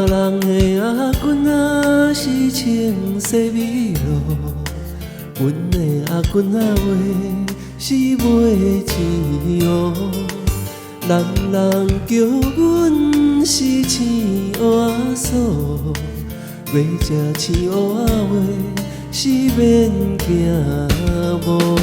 人的阿君仔是青色美露，阮的阿君仔话是袂钱乌。人人叫阮是青蚵仔嫂，要食青蚵仔话是免惊无。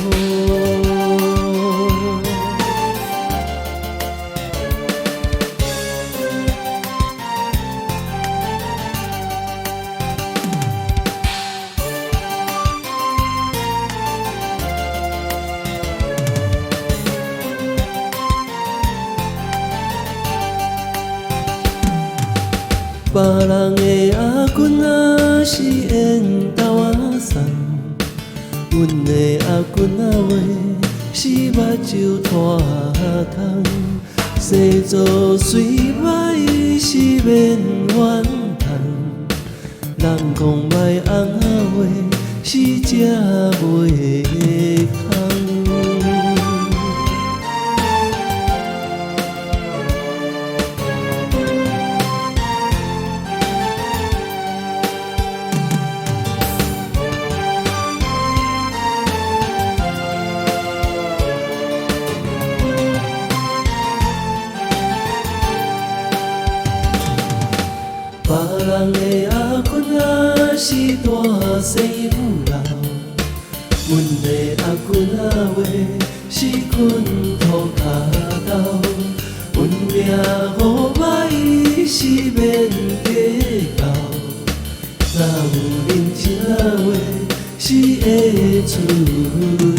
别人的阿君仔是缘投仔送，阮的阿君仔话是目睭拖窗。生做水歹是免怨叹，人讲歹翁仔话是食袂空。别人的阿君仔是大生富老，阮的阿君仔话是困土骹斗。阮命好歹是免计较，若有认真仔话是会出。